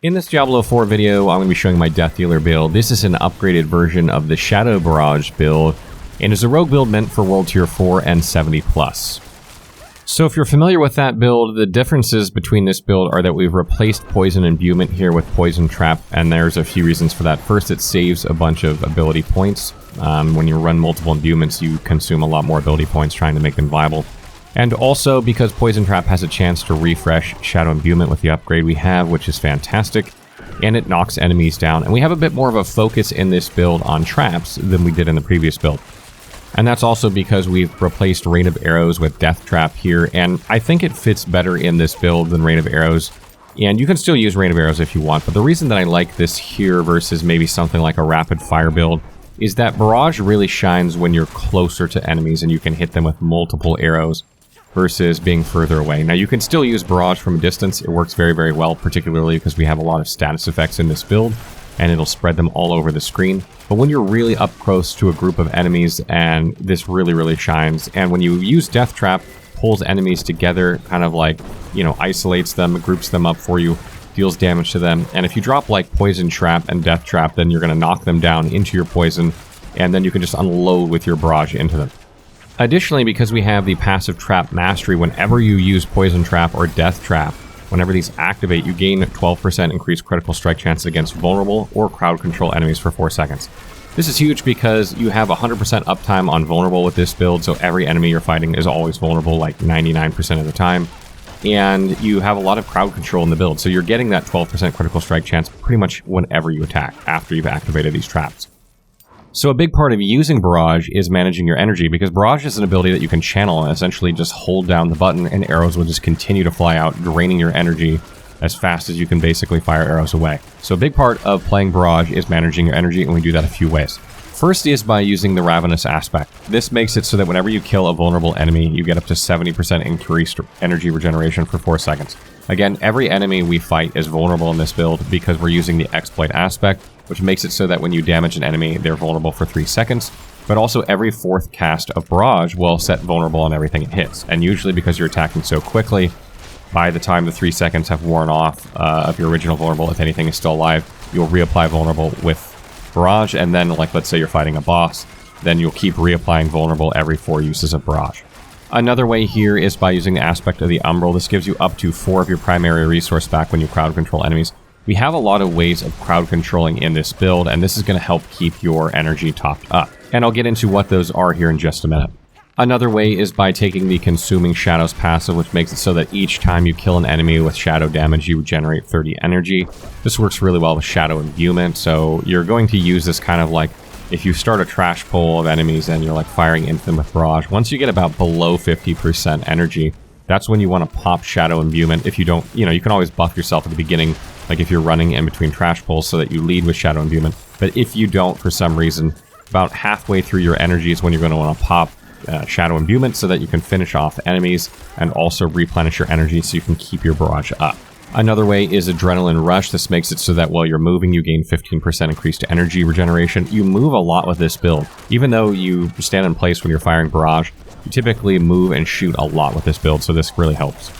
In this Diablo 4 video, I'm going to be showing my Death Dealer build. This is an upgraded version of the Shadow Barrage build, and is a rogue build meant for World Tier 4 and 70+. So if you're familiar with that build, the differences between this build are that we've replaced Poison Imbuement here with Poison Trap, and there's a few reasons for that. First, it saves a bunch of ability points. When you run multiple Imbuments, you consume a lot more ability points trying to make them viable. And also because Poison Trap has a chance to refresh Shadow Imbuement with the upgrade we have, which is fantastic, and it knocks enemies down. And we have a bit more of a focus in this build on traps than we did in the previous build. And that's also because we've replaced Rain of Arrows with Death Trap here, and I think it fits better in this build than Rain of Arrows. And you can still use Rain of Arrows if you want, but the reason that I like this here versus maybe something like a Rapid Fire build is that Barrage really shines when you're closer to enemies and you can hit them with multiple arrows versus being further away. Now you can still use Barrage from a distance. It works very, very well, particularly because we have a lot of status effects in this build, and it'll spread them all over the screen. But when you're really up close to a group of enemies, and this really, really shines, and when you use Death Trap, pulls enemies together, kind of like, you know, isolates them, groups them up for you, deals damage to them. And if you drop like Poison Trap and Death Trap, then you're going to knock them down into your poison, and then you can just unload with your Barrage into them. Additionally, because we have the passive Trap Mastery, whenever you use Poison Trap or Death Trap, whenever these activate, you gain 12% increased critical strike chances against vulnerable or crowd control enemies for 4 seconds. This is huge because you have 100% uptime on vulnerable with this build, so every enemy you're fighting is always vulnerable like 99% of the time. And you have a lot of crowd control in the build, so you're getting that 12% critical strike chance pretty much whenever you attack after you've activated these traps. So a big part of using Barrage is managing your energy, because Barrage is an ability that you can channel and essentially just hold down the button and arrows will just continue to fly out, draining your energy as fast as you can basically fire arrows away. So a big part of playing Barrage is managing your energy, and we do that a few ways. First is by using the Ravenous aspect. This makes it so that whenever you kill a vulnerable enemy, you get up to 70% increased energy regeneration for 4 seconds. Again, every enemy we fight is vulnerable in this build because we're using the exploit aspect, which makes it so that when you damage an enemy, they're vulnerable for 3 seconds. But also every 4th cast of Barrage will set vulnerable on everything it hits. And usually because you're attacking so quickly, by the time the 3 seconds have worn off of your original vulnerable, if anything is still alive, you'll reapply vulnerable with Barrage, and then, like, let's say you're fighting a boss, then you'll keep reapplying vulnerable every 4 uses of Barrage. Another way here is by using the aspect of the Umbral. This gives you up to 4 of your primary resource back when you crowd control enemies. We have a lot of ways of crowd controlling in this build, and this is going to help keep your energy topped up. And I'll get into what those are here in just a minute. Another way is by taking the Consuming Shadows passive, which makes it so that each time you kill an enemy with shadow damage, you generate 30 energy. This works really well with Shadow Imbuement, so you're going to use this kind of like, if you start a trash pull of enemies and you're like firing into them with Barrage, once you get about below 50% energy, that's when you want to pop Shadow Imbuement. If you don't, you know, you can always buff yourself at the beginning, like if you're running in between trash pulls, so that you lead with Shadow Imbuement. But if you don't, for some reason, about halfway through your energy is when you're going to want to pop Shadow Imbuement so that you can finish off enemies and also replenish your energy so you can keep your Barrage up. Another way is Adrenaline Rush. This makes it so that while you're moving, you gain 15% increased energy regeneration. You move a lot with this build. Even though you stand in place when you're firing Barrage, you typically move and shoot a lot with this build, so this really helps.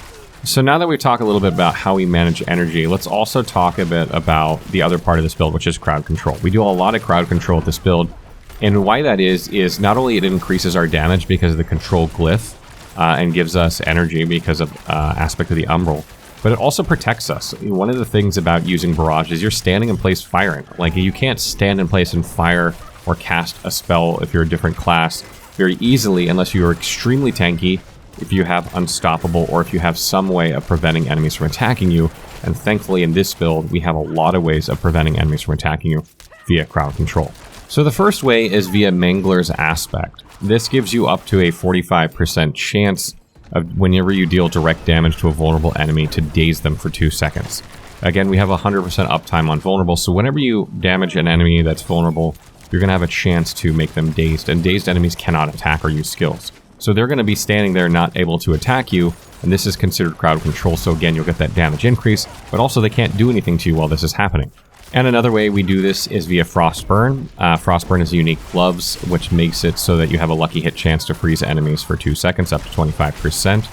So now that we've talked a little bit about how we manage energy, let's also talk a bit about the other part of this build, which is crowd control. We do a lot of crowd control with this build, and why that is not only it increases our damage because of the control glyph and gives us energy because of aspect of the Umbral, but it also protects us. One of the things about using Barrage is you're standing in place firing. Like, you can't stand in place and fire or cast a spell if you're a different class very easily unless you are extremely tanky, if you have Unstoppable, or if you have some way of preventing enemies from attacking you. And thankfully in this build, we have a lot of ways of preventing enemies from attacking you via crowd control. So the first way is via Mangler's Aspect. This gives you up to a 45% chance of whenever you deal direct damage to a vulnerable enemy to daze them for 2 seconds. Again, we have 100% uptime on vulnerable, so whenever you damage an enemy that's vulnerable, you're going to have a chance to make them dazed, and dazed enemies cannot attack or use skills. So they're going to be standing there not able to attack you, and this is considered crowd control, so again, you'll get that damage increase, but also they can't do anything to you while this is happening. And another way we do this is via Frostburn. Frostburn is unique gloves, which makes it so that you have a lucky hit chance to freeze enemies for 2 seconds, up to 25%.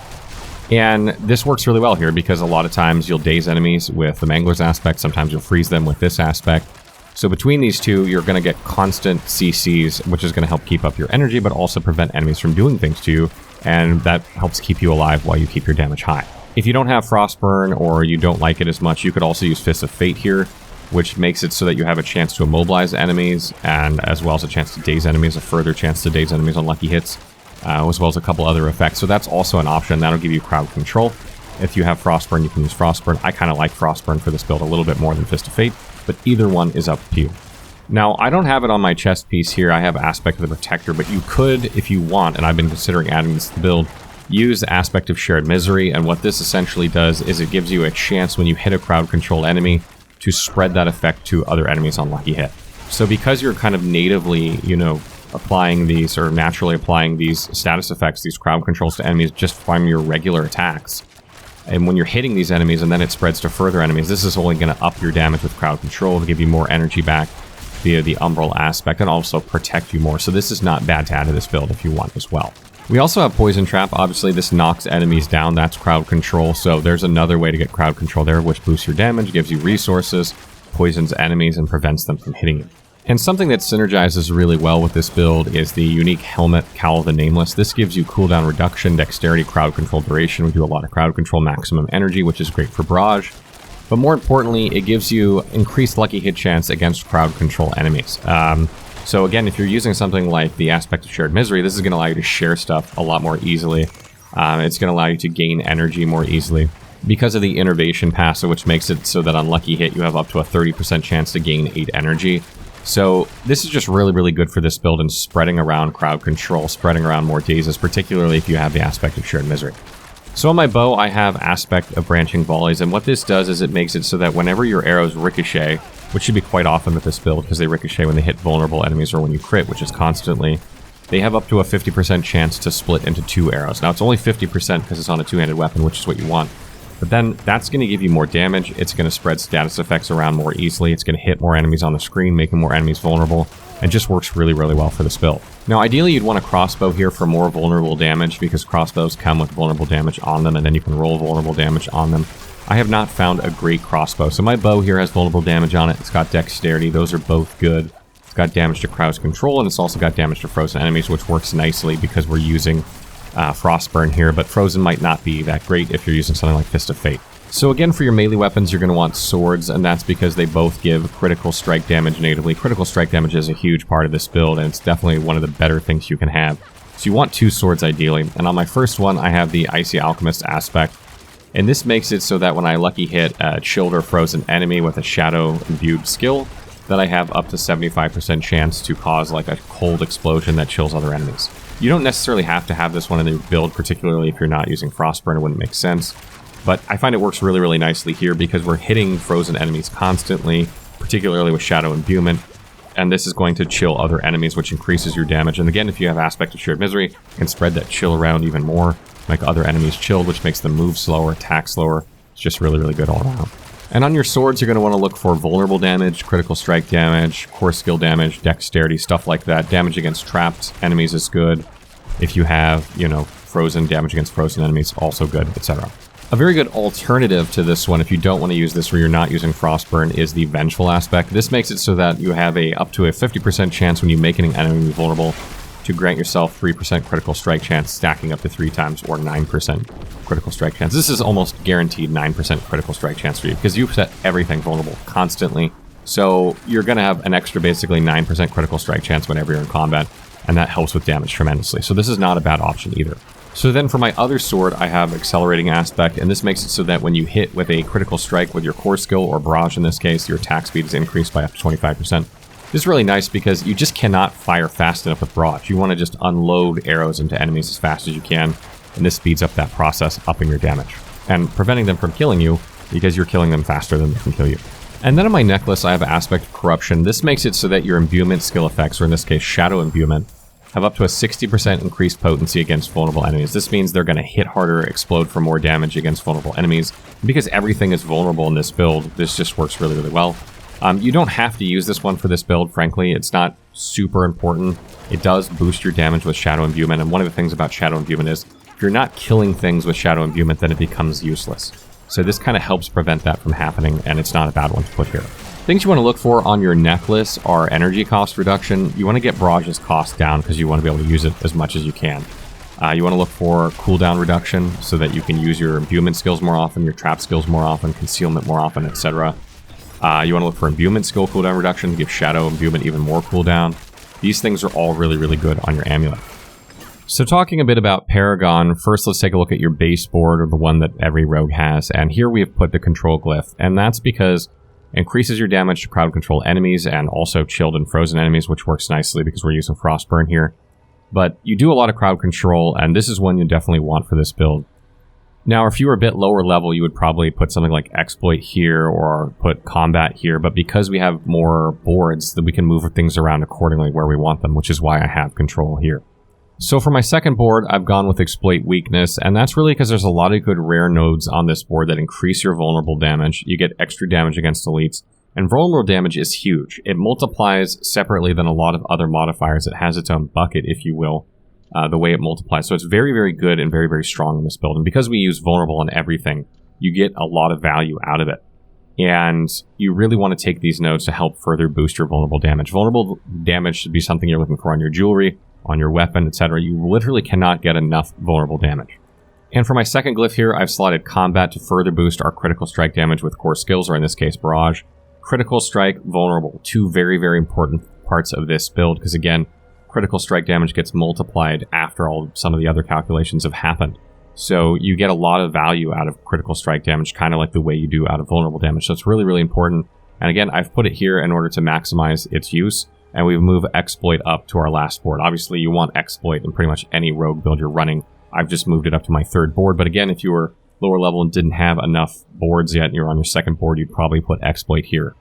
And this works really well here because a lot of times you'll daze enemies with the Mangler's aspect, sometimes you'll freeze them with this aspect. So between these two, you're going to get constant CCs, which is going to help keep up your energy, but also prevent enemies from doing things to you, and that helps keep you alive while you keep your damage high. If you don't have Frostburn or you don't like it as much, you could also use Fist of Fate here, which makes it so that you have a chance to immobilize enemies, and as well as a chance to daze enemies, a further chance to daze enemies on lucky hits. As well as a couple other effects. So that's also an option. That'll give you crowd control. If you have Frostburn, you can use Frostburn. I kind of like Frostburn for this build a little bit more than Fist of Fate, but either one is up to you. Now, I don't have it on my chest piece here. I have Aspect of the Protector, but you could, if you want, and I've been considering adding this to the build, use Aspect of Shared Misery, and what this essentially does is it gives you a chance when you hit a crowd control enemy to spread that effect to other enemies on lucky hit. So because you're kind of natively, applying these, or naturally applying these status effects, these crowd controls to enemies just from your regular attacks. And when you're hitting these enemies and then it spreads to further enemies, this is only going to up your damage with crowd control to give you more energy back via the Umbral aspect and also protect you more. So this is not bad to add to this build if you want as well. We also have Poison Trap. Obviously this knocks enemies down, that's crowd control. So there's another way to get crowd control there, which boosts your damage, gives you resources, poisons enemies, and prevents them from hitting you. And something that synergizes really well with this build is the unique Helmet Cowl of the Nameless. This gives you cooldown reduction, dexterity, crowd control duration. We do a lot of crowd control, maximum energy, which is great for Barrage. But more importantly, it gives you increased lucky hit chance against crowd control enemies. So again, if you're using something like the Aspect of Shared Misery, this is going to allow you to share stuff a lot more easily. It's going to allow you to gain energy more easily because of the Innervation passive, which makes it so that on lucky hit you have up to a 30% chance to gain 8 energy. So this is just really, really good for this build and spreading around crowd control, spreading around more dazes, particularly if you have the Aspect of Shared Misery. So on my bow, I have Aspect of Branching Volleys, and what this does is it makes it so that whenever your arrows ricochet, which should be quite often with this build because they ricochet when they hit vulnerable enemies or when you crit, which is constantly, they have up to a 50% chance to split into 2 arrows. Now it's only 50% because it's on a two-handed weapon, which is what you want. But then that's going to give you more damage, it's going to spread status effects around more easily, it's going to hit more enemies on the screen, making more enemies vulnerable, and just works really, really well for this build. Now ideally you'd want a crossbow here for more vulnerable damage because crossbows come with vulnerable damage on them and then you can roll vulnerable damage on them. I have not found a great crossbow, so my bow here has vulnerable damage on it, it's got dexterity, those are both good. It's got damage to crowd control and it's also got damage to frozen enemies, which works nicely because we're using Frostburn here, but Frozen might not be that great if you're using something like Fist of Fate. So again, for your melee weapons, you're going to want swords, and that's because they both give critical strike damage natively. Critical strike damage is a huge part of this build, and it's definitely one of the better things you can have. So you want 2 swords ideally, and on my first one, I have the Icy Alchemist aspect, and this makes it so that when I lucky hit a chilled or frozen enemy with a shadow imbued skill, that I have up to 75% chance to cause like a cold explosion that chills other enemies. You don't necessarily have to have this one in your build, particularly if you're not using Frostburn, it wouldn't make sense. But I find it works really, really nicely here because we're hitting frozen enemies constantly, particularly with Shadow Imbuement, and this is going to chill other enemies, which increases your damage. And again, if you have Aspect of Shared Misery, you can spread that chill around even more, make other enemies chilled, which makes them move slower, attack slower. It's just really, really good all around. And on your swords, you're going to want to look for vulnerable damage, critical strike damage, core skill damage, dexterity, stuff like that. Damage against trapped enemies is good. If you have, frozen damage against frozen enemies, also good, etc. A very good alternative to this one, if you don't want to use this where you're not using Frostburn, is the Vengeful aspect. This makes it so that you have up to a 50% chance when you make an enemy vulnerable to grant yourself 3% critical strike chance, stacking up to 3 times, or 9% critical strike chance. This is almost guaranteed 9% critical strike chance for you, because you set everything vulnerable constantly. So you're going to have an extra basically 9% critical strike chance whenever you're in combat, and that helps with damage tremendously. So this is not a bad option either. So then for my other sword, I have Accelerating Aspect, and this makes it so that when you hit with a critical strike with your core skill, or Barrage in this case, your attack speed is increased by up to 25%. This is really nice because you just cannot fire fast enough with Barrage. You want to just unload arrows into enemies as fast as you can, and this speeds up that process, upping your damage, and preventing them from killing you because you're killing them faster than they can kill you. And then on my necklace, I have Aspect of Corruption. This makes it so that your imbuement skill effects, or in this case, Shadow Imbuement, have up to a 60% increased potency against vulnerable enemies. This means they're going to hit harder, explode for more damage against vulnerable enemies. Because everything is vulnerable in this build, this just works really, really well. You don't have to use this one for this build, frankly. It's not super important. It does boost your damage with Shadow Imbuement, and one of the things about Shadow Imbuement is if you're not killing things with Shadow Imbuement, then it becomes useless. So this kind of helps prevent that from happening, and it's not a bad one to put here. Things you want to look for on your necklace are energy cost reduction. You want to get Barrage's cost down because you want to be able to use it as much as you can. You want to look for cooldown reduction so that you can use your imbuement skills more often, your trap skills more often, concealment more often, etc. You want to look for imbuement skill cooldown reduction to give Shadow Imbuement even more cooldown. These things are all really, really good on your amulet. So talking a bit about Paragon, first let's take a look at your base board, or the one that every rogue has, and here we have put the control glyph, and that's because it increases your damage to crowd control enemies and also chilled and frozen enemies, which works nicely because we're using Frostburn here. But you do a lot of crowd control, and this is one you definitely want for this build. Now, if you were a bit lower level, you would probably put something like Exploit here or put Combat here, but because we have more boards, then we can move things around accordingly where we want them, which is why I have control here. So for my second board, I've gone with Exploit Weakness, and that's really because there's a lot of good rare nodes on this board that increase your vulnerable damage. You get extra damage against elites, and vulnerable damage is huge. It multiplies separately than a lot of other modifiers. It has its own bucket, if you will, the way it multiplies. So it's very, very good and very, very strong in this build. And because we use vulnerable on everything, you get a lot of value out of it. And you really want to take these nodes to help further boost your vulnerable damage. Vulnerable damage should be something you're looking for on your jewelry, on your weapon, etc. You literally cannot get enough vulnerable damage. And for my second glyph here, I've slotted Combat to further boost our critical strike damage with core skills, or in this case, Barrage. Critical strike, vulnerable, two very, very important parts of this build, because again, critical strike damage gets multiplied after some of the other calculations have happened. So you get a lot of value out of critical strike damage, kind of like the way you do out of vulnerable damage. So it's really, really important. And again, I've put it here in order to maximize its use, and we've moved Exploit up to our last board. Obviously, you want Exploit in pretty much any rogue build you're running. I've just moved it up to my third board, but again, if you were lower level and didn't have enough boards yet and you're on your second board, you'd probably put Exploit here.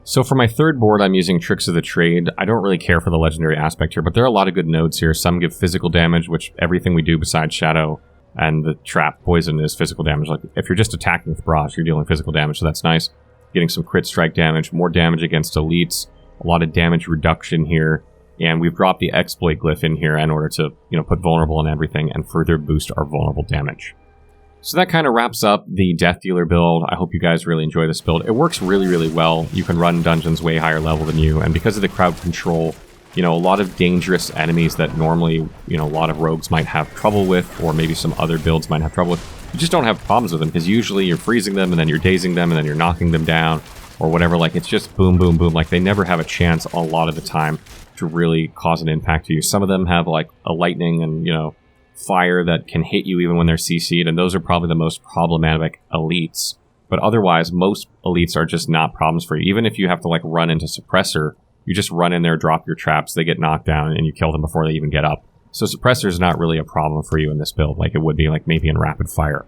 So for my third board, I'm using Tricks of the Trade. I don't really care for the legendary aspect here, but there are a lot of good nodes here. Some give physical damage, which everything we do besides Shadow and the trap poison is physical damage. Like if you're just attacking with Barrage, you're dealing physical damage, so that's nice. Getting some crit strike damage, more damage against elites, a lot of damage reduction here, and we've dropped the Exploit glyph in here in order to, put vulnerable on everything and further boost our vulnerable damage. So that kind of wraps up the Death Dealer build. I hope you guys really enjoy this build. It works really, really well. You can run dungeons way higher level than you, and because of the crowd control, a lot of dangerous enemies that normally, a lot of rogues might have trouble with, or maybe some other builds might have trouble with, you just don't have problems with them, because usually you're freezing them, and then you're dazing them, and then you're knocking them down, or whatever. Like, it's just boom, boom, boom. Like, they never have a chance a lot of the time to really cause an impact to you. Some of them have, like, a lightning and, fire that can hit you even when they're CC'd, and those are probably the most problematic elites. But otherwise, most elites are just not problems for you. Even if you have to, like, run into Suppressor, you just run in there, drop your traps, they get knocked down, and you kill them before they even get up. So Suppressor is not really a problem for you in this build, like it would be, like, maybe in Rapid Fire.